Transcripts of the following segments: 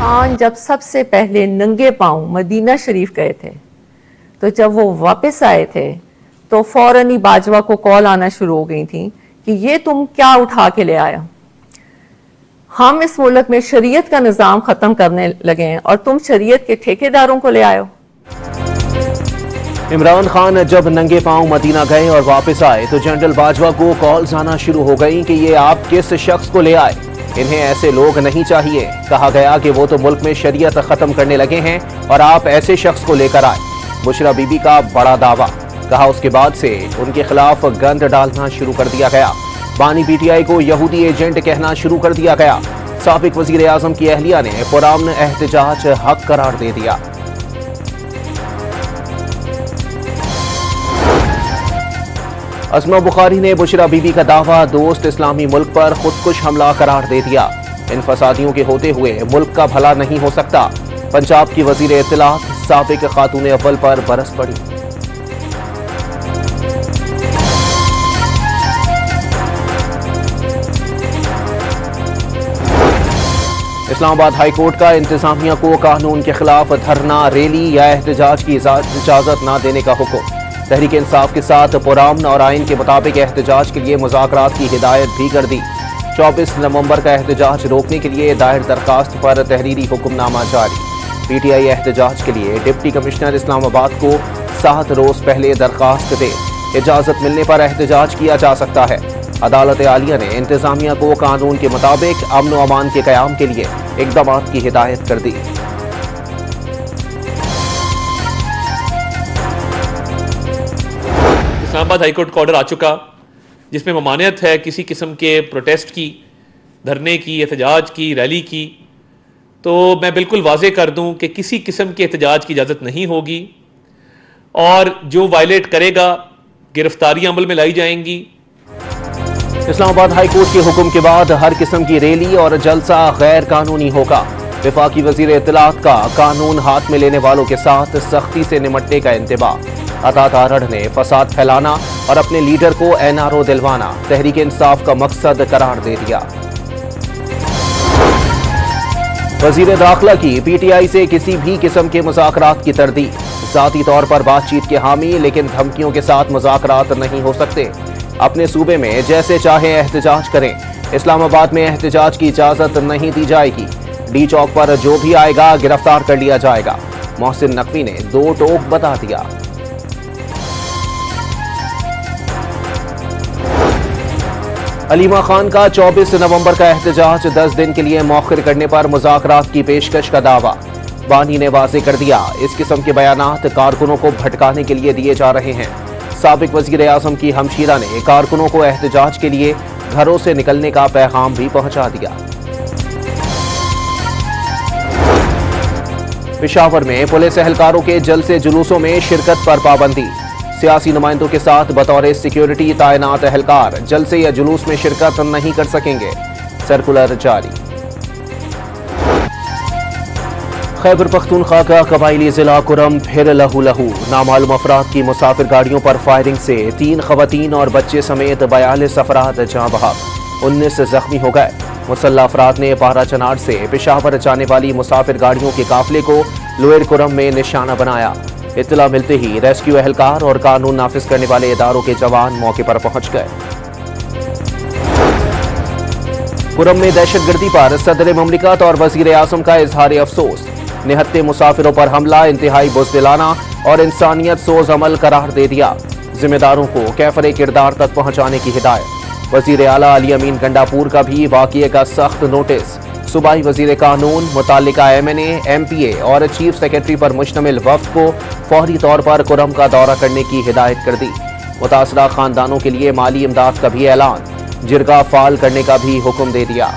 खान जब सबसे पहले नंगे पांव मदीना शरीफ गए थे, तो जब वो वापस आए थे तो फौरन ही बाजवा को कॉल आना शुरू हो गई थी कि ये तुम क्या उठा के ले आया। हम इस मुल्क में शरीयत का निज़ाम ख़त्म करने लगे हैं और तुम शरीयत के ठेकेदारों को ले आयो। इमरान खान जब नंगे पांव मदीना गए और वापस आए तो जनरल बाजवा को कॉल्स आना शुरू हो गई कि ये आप किस शख्स को ले आए, इन्हें ऐसे लोग नहीं चाहिए। कहा गया कि वो तो मुल्क में शरीयत खत्म करने लगे हैं और आप ऐसे शख्स को लेकर आए। बुशरा बीबी का बड़ा दावा। कहा उसके बाद से उनके खिलाफ गंद डालना शुरू कर दिया गया। बानी पीटीआई को यहूदी एजेंट कहना शुरू कर दिया गया। साबिक वजीर आजम की अहलिया ने पुरान एहतजाज हक करार दे दिया। अस्मा बुखारी ने बुशरा बीबी का दावा दोस्त इस्लामी मुल्क पर खुदकुश हमला करार दे दिया। इन फसादियों के होते हुए मुल्क का भला नहीं हो सकता। पंजाब की वजीर इत्तलात साबिक खातून अव्वल पर बरस पड़ी। इस्लामाबाद हाई कोर्ट का इंतजामिया को कानून के खिलाफ धरना, रैली या एहतजाज की इजाजत न देने का हुक्म। तहरीक इंसाफ के साथ पुरामन और आइन के मुताबिक एहतजाज के लिए मुज़ाकरात की हिदायत भी कर दी। 24 नवंबर का एहतजाज रोकने के लिए दायर दरखास्त पर तहरीरी हुक्मनामा जारी। पीटीआई एहतजाज के लिए डिप्टी कमिश्नर इस्लामाबाद को 7 रोज पहले दरखास्त दे। इजाजत मिलने पर एहतजाज किया जा सकता है। अदालत आलिया ने इंतजामिया को कानून के मुताबिक अमन व अमान के क़याम के लिए इक़दाम की हिदायत कर दी। इस्लामाबाद हाईकोर्ट का ऑर्डर आ चुका जिसमें ममानियत है किसी किस्म के प्रोटेस्ट की, धरने की, एहतजाज की, रैली की। तो मैं बिल्कुल वाज़े कर दूं कि किसी किस्म के एहतजाज की इजाज़त नहीं होगी और जो वायलेट करेगा गिरफ्तारियां अमल में लाई जाएंगी। इस्लामाबाद हाई कोर्ट के हुक्म के बाद हर किस्म की रैली और जलसा गैर कानूनी होगा। वफाकी वजीर इत्तलात का कानून हाथ में लेने वालों के साथ सख्ती से निमटने का इंतबाह। अता तारड़ ने फसाद फैलाना और अपने लीडर को एनआरओ दिलवाना तहरीक इंसाफ का मकसद करार दे दिया। वजीर दाखिला की पीटीआई से किसी भी किस्म के मुज़ाकरात की तरदीद। ज़ाती तौर पर बातचीत के हामी, लेकिन धमकियों के साथ मुज़ाकरात नहीं हो सकते। अपने सूबे में जैसे चाहे एहतजाज करें, इस्लामाबाद में एहतजाज की इजाजत नहीं दी जाएगी। डी चौक पर जो भी आएगा गिरफ्तार कर लिया जाएगा। मोहसिन नकवी ने 2 टोक बता दिया। अलीमा खान का 24 नवंबर का एहतजाज 10 दिन के लिए मौखर करने पर मुज़ाकरात की पेशकश का दावा। बानी ने वाज़ेह कर दिया, इस किस्म के बयानात कारकुनों को भटकाने के लिए दिए जा रहे हैं। साबिक वज़ीर आज़म की हमशीरा ने कारकुनों को एहतजाज के लिए घरों से निकलने का पैगाम भी पहुंचा दिया। पेशावर में पुलिस एहलकारों के जलसे जुलूसों में शिरकत पर पाबंदी। सियासी नुमाइंदों के साथ बतौर सिक्योरिटी तैनात एहलकार जलसे या जुलूस में शिरकत नहीं कर सकेंगे। सर्कुलर जारी। खैबर पख्तूनख्वा का कबायली जिला कुरम फिर लहू लहू। नामालूम अफराद की मुसाफिर गाड़ियों पर फायरिंग से 3 खवातीन और बच्चे समेत 42 अफराद जाँ बहक, 19 जख्मी हो गए। मुसल्लह अफराद ने पारा चनार से पेशावर जाने वाली मुसाफिर गाड़ियों के काफिले को लोअर कुरम में निशाना बनाया। इत्तला मिलते ही रेस्क्यू एहलकार और कानून नाफिज करने वाले इदारों के जवान मौके पर पहुंच गए। कुरम में दहशतगर्दी पर सदर ममलिकत और वजीर आजम का इजहार अफसोस। निहत्ते मुसाफिरों पर हमला इंतहाई बुज़दिलाना और इंसानियत सोज अमल करार दे दिया। जिम्मेदारों को कैफरे किरदार तक पहुंचाने की हिदायत। वजीर आला अली अमीन गंडापुर का भी वाक़ये का सख्त नोटिस। सूबाई वजीर कानून, मुतालिका MNA, MPA और चीफ सेक्रेटरी पर मुश्तमिल वफ्द को फौरी तौर पर कुरम का दौरा करने की हिदायत कर दी। मुतासरा खानदानों के लिए माली इमदाद का भी ऐलान, जिरगा फाल करने का भी हुक्म दे दिया।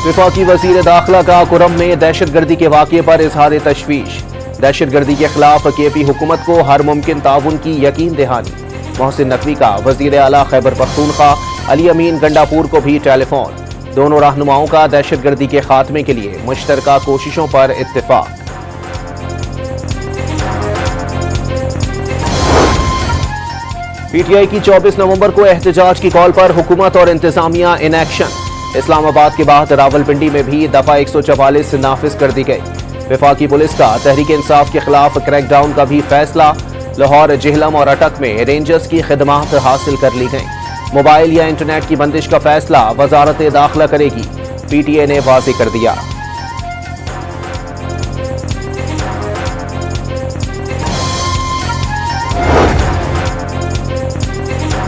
वफाकी वजीर दाखिला का कुरम में दहशतगर्दी के वाक़ये पर इजहार तशवीश। दहशतगर्दी के खिलाफ KP हुकूमत को हर मुमकिन ताउन की यकीन दहानी। मोहसिन नकवी का वजीर आला खैबर पख्तूनख्वा अली अमीन गंडापुर को भी टेलीफोन। दोनों रहनुमाओं का दहशतगर्दी के खात्मे के लिए मुश्तरका कोशिशों पर इत्तेफाक। पीटीआई की 24 नवंबर को एहतजाज की कॉल पर हुकूमत और इंतजामिया इन एक्शन। इस्लामाबाद के बाद रावलपिंडी में भी दफा 144 नाफिज कर दी गई। वफाकी पुलिस का तहरीक इंसाफ के खिलाफ क्रैकडाउन का भी फैसला। लाहौर, जेहलम और अटक में रेंजर्स की खिदमात हासिल कर ली गई। मोबाइल या इंटरनेट की बंदिश का फैसला वजारत दाखिला करेगी, पीटीए ने वाज़ेह कर दिया।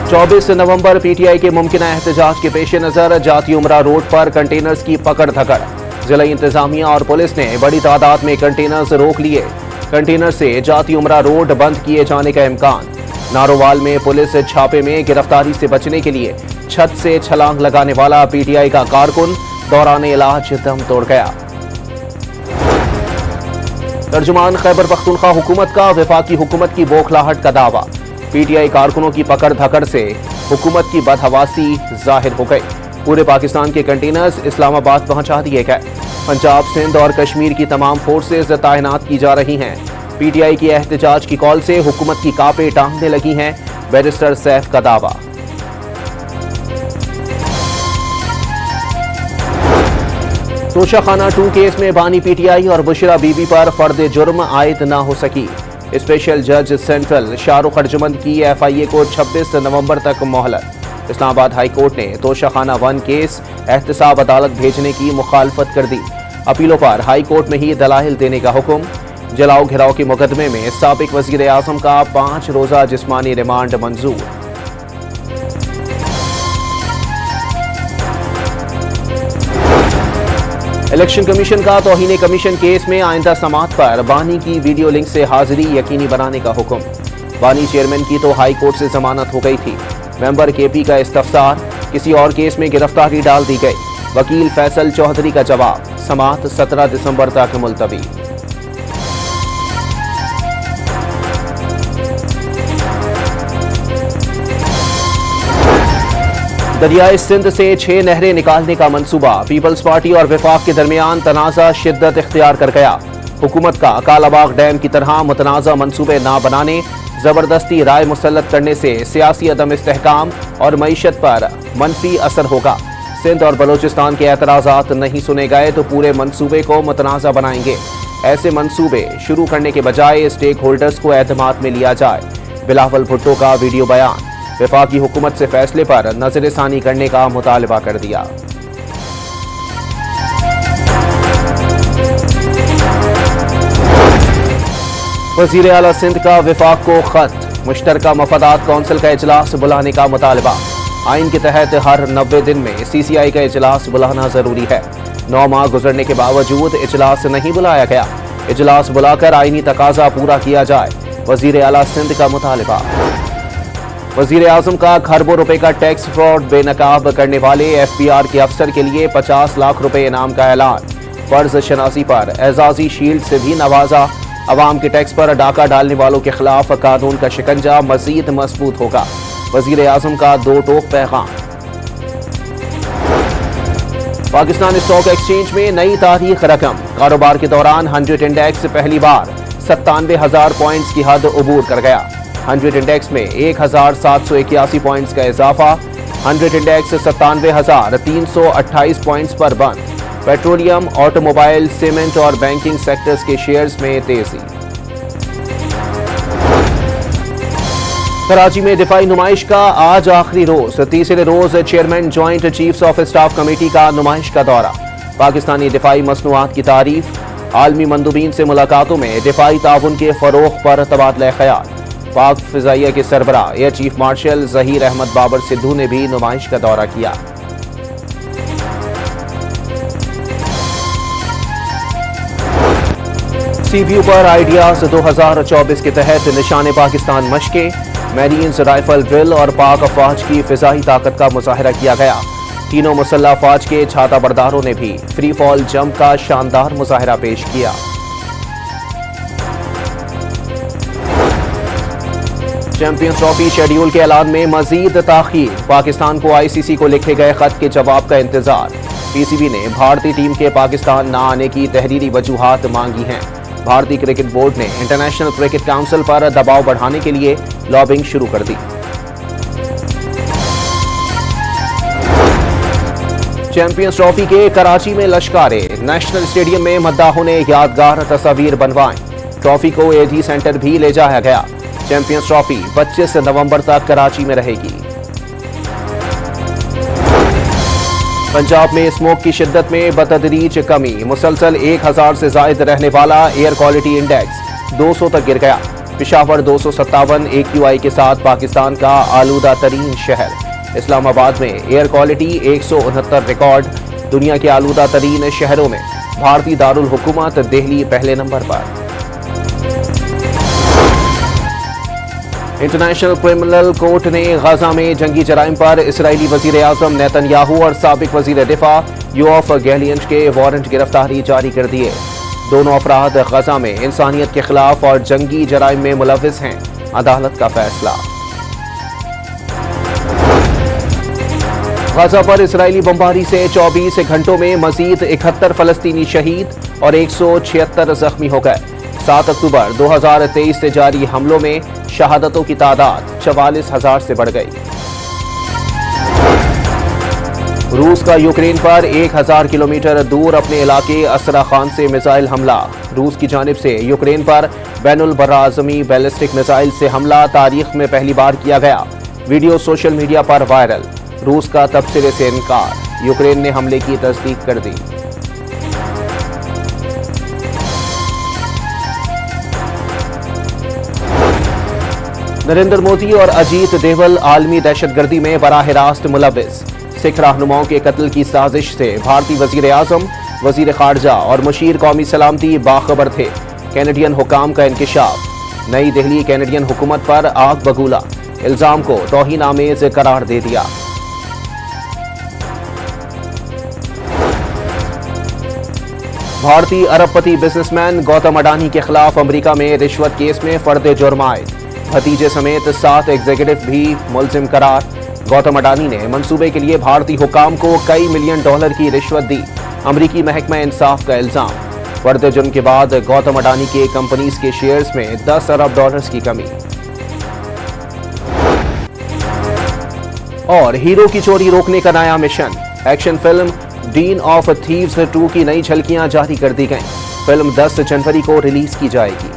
चौबीस नवंबर पीटीआई के मुमकिना एहतजाज के पेश नजर जाती उमरा रोड पर कंटेनर्स की पकड़ धकड़। जिला इंतजामिया और पुलिस ने बड़ी तादाद में कंटेनर्स रोक लिए। कंटेनर से जाती उमरा रोड बंद किए जाने का इम्कान। नारोवाल में पुलिस छापे में गिरफ्तारी से बचने के लिए छत से छलांग लगाने वाला पीटीआई का कारकुन दौरान इलाज दम तोड़ गया। तर्जुमान खैबर पख्तूनख्वा हुकूमत का वफाकी हुकूमत की बौखलाहट का दावा। पीटीआई कारकुनों की पकड़ धकड़ से हुकूमत की बदहवासी जाहिर हो गई। पूरे पाकिस्तान के कंटेनर्स इस्लामाबाद पहुंचा दिए गए। पंजाब, सिंध और कश्मीर की तमाम फोर्सेज तैनात की जा रही हैं। पीटीआई की एहतजाज की कॉल से हुकूमत की कांपे टांगने लगी हैं, बैरिस्टर सैफ का दावा। तोशाखाना 2 केस में बानी पीटीआई और बुशरा बीबी पर फर्द जुर्म आयद न हो सकी। स्पेशल जज सेंट्रल शाहरुख अर्जुमंद की एफआईए को 26 नवंबर तक मोहलत। इस्लामाबाद हाई कोर्ट ने तोशाखाना 1 केस एहतसाब अदालत भेजने की मुखालफत कर दी। अपीलों पर हाई कोर्ट में ही दलाइल देने का हुक्म। जलाओ घिराव के मुकदमे में साबिक वजीर आजम का 5 रोजा जिस्मानी रिमांड मंजूर। इलेक्शन कमीशन का तौहीन कमीशन केस में आइंदा समाअत पर बानी की वीडियो लिंक से हाजिरी यकीनी बनाने का हुक्म। बानी चेयरमैन की तो हाई कोर्ट से जमानत हो गई थी। मेंबर केपी का इस्तफसार, किसी और केस में गिरफ्तारी डाल दी गई। वकील फैसल चौधरी का जवाब, समाअत 17 दिसंबर तक मुलतवी। दरियाए सिंध से 6 नहरें निकालने का मंसूबा। पीपल्स पार्टी और वफाक के दरमियान तनाज़ा शिद्दत इख्तियार कर गया। हुकूमत का कालाबाग डैम की तरह मुतनाज़ा मंसूबे ना बनाने, जबरदस्ती राय मुसल्लत करने से सियासी अदम इस्तेहकाम और मईशत पर मनफी असर होगा। सिंध और बलोचिस्तान के एतराज़ात नहीं सुने गए तो पूरे मंसूबे को मुतनाज़ा बनाएंगे। ऐसे मंसूबे शुरू करने के बजाय स्टेक होल्डर्स को एतमाद में लिया जाए। बिलावल भुट्टो का वीडियो बयान। वफाकी हुकूमत से फैसले पर नजरसानी करने का मुतालबा कर दिया। वजीर आला सिंध का वफाक को खत। मुश्तरका मफादात कौंसिल का इजलास बुलाने का मुतालबा। आइन के तहत हर 90 दिन में CCI का इजलास बुलाना जरूरी है। 9 माह गुजरने के बावजूद इजलास नहीं बुलाया गया। इजलास बुलाकर आइनी तकाजा पूरा किया जाए, वजीर आला सिंध का मुतालबा। वजीर आजम का खरबों रुपए का टैक्स फ्रॉड बेनकाब करने वाले FBR के अफसर के लिए 50 लाख रुपए इनाम का ऐलान। फर्ज शनासी पर एजाजी शील्ड से भी नवाजा। अवाम के टैक्स पर डाका डालने वालों के खिलाफ कानून का शिकंजा मजीद मजबूत होगा। वजीर आजम का 2 टोक पैगाम। पाकिस्तान स्टॉक एक्सचेंज में नई तारीख रकम। कारोबार के दौरान 100 इंडेक्स पहली बार 97,000 पॉइंट्स की हद अबूर कर गया। 100 इंडेक्स में 1,781 पॉइंट्स का इजाफा। 100 इंडेक्स 97,328 पॉइंट्स पर बंद। पेट्रोलियम, ऑटोमोबाइल, सीमेंट और बैंकिंग सेक्टर्स के शेयर्स में तेजी। कराची में दिफाई नुमाइश का आज आखिरी रोज। तीसरे रोज chairman joint chiefs of staff committee का नुमाइश का दौरा। पाकिस्तानी दिफाई मसनूआत की तारीफ। आलमी मंदूबीन से मुलाकातों में दिफाई ताउन के फरोग पर तबादला ख्याल। पाक फिजाइया के सरबराह air chief marshal Zaheer Ahmed Babar Sidhu ने भी नुमाइश का दौरा किया। सीबीयू पर आइडियाज 2024 के तहत निशाने पाकिस्तान मशके। मैरीन्स, राइफल ड्रिल और पाक अफवाज की फिजाई ताकत का मुजाहिरा किया गया। तीनों मुसल्लह अफवाज के छाता बरदारों ने भी फ्री फॉल जंप का शानदार मुजाहिरा पेश किया। चैंपियंस ट्रॉफी शेड्यूल के ऐलान में मजीद ताखीर। पाकिस्तान को ICC को लिखे गए खत के जवाब का इंतजार। PCB ने भारतीय टीम के पाकिस्तान न आने की तहरीरी वजूहात मांगी हैं। भारतीय क्रिकेट बोर्ड ने इंटरनेशनल क्रिकेट काउंसिल पर दबाव बढ़ाने के लिए लॉबिंग शुरू कर दी। चैंपियंस ट्रॉफी के कराची में लश्कारे नेशनल स्टेडियम में मद्दाहों ने यादगार तस्वीर बनवाई। ट्रॉफी को एजी सेंटर भी ले जाया गया। चैंपियंस ट्रॉफी 25 नवंबर तक कराची में रहेगी। पंजाब में स्मोक की शिद्दत में बतदरीज कमी। मुसलसल 1000 से जायद रहने वाला एयर क्वालिटी इंडेक्स 200 तक गिर गया। पेशावर 257 AQI के साथ पाकिस्तान का आलूदा तरीन शहर। इस्लामाबाद में एयर क्वालिटी 169 रिकॉर्ड। दुनिया के आलूदा तरीन शहरों में भारतीय दारुल हुकूमत दिल्ली पहले नंबर पर। इंटरनेशनल क्रिमिनल कोर्ट ने गजा में जंगी जराइम पर इसराइली वजीर आजम नेतन्याहू और साबिक वजीर दिफा योआफ गैलियंट के वारंट गिरफ्तारी जारी कर दिए। दोनों अफराद गजा में इंसानियत के खिलाफ और जंगी जराइम में मुलविस हैं। अदालत का फैसला। गजा पर इसराइली बमबारी से 24 घंटों में मजीद 71 फलस्तीनी शहीद और 176 जख्मी हो गए। 7 अक्टूबर 2023 से जारी हमलों में शहादतों की तादाद 44,000 से बढ़ गई। रूस का यूक्रेन पर 1000 किलोमीटर दूर अपने इलाके असरा खान से मिसाइल हमला। रूस की जानिब से यूक्रेन पर बैनुल बर्राज़मी बैलिस्टिक मिसाइल से हमला तारीख में पहली बार किया गया। वीडियो सोशल मीडिया पर वायरल। रूस का तबसरे से इनकार। यूक्रेन ने हमले की तस्दीक कर दी। नरेंद्र मोदी और अजीत देवल आलमी दहशतगर्दी में बराह रास्त मुलविस। सिख रहनुमाओं के कत्ल की साजिश से भारतीय वजीर आजम, वजीर खारजा और मुशीर कौमी सलामती बाखबर थे। कैनेडियन हुकाम का इंकिशाफ। नई दिल्ली कैनेडियन हुकूमत पर आग बगूला। इल्जाम को तौहीन आमेज करार दे दिया। भारतीय अरबपति बिजनेसमैन गौतम अडानी के खिलाफ अमेरिका में रिश्वत केस में फर्द जुर्म आयद। भतीजे समेत 7 एग्जीक्यूटिव भी मुलजिम करार। गौतम अडानी ने मंसूबे के लिए भारतीय हुकाम को कई मिलियन डॉलर की रिश्वत दी। अमरीकी महकमा इंसाफ का इल्जाम। फर्द जुर्म के बाद गौतम अडानी के कंपनीज के शेयर्स में 10 अरब डॉलर्स की कमी। और हीरो की चोरी रोकने का नया mission. Action film dean of thieves 2 की नई झलकियां जारी कर दी गईं। फिल्म 10 जनवरी को रिलीज की जाएगी।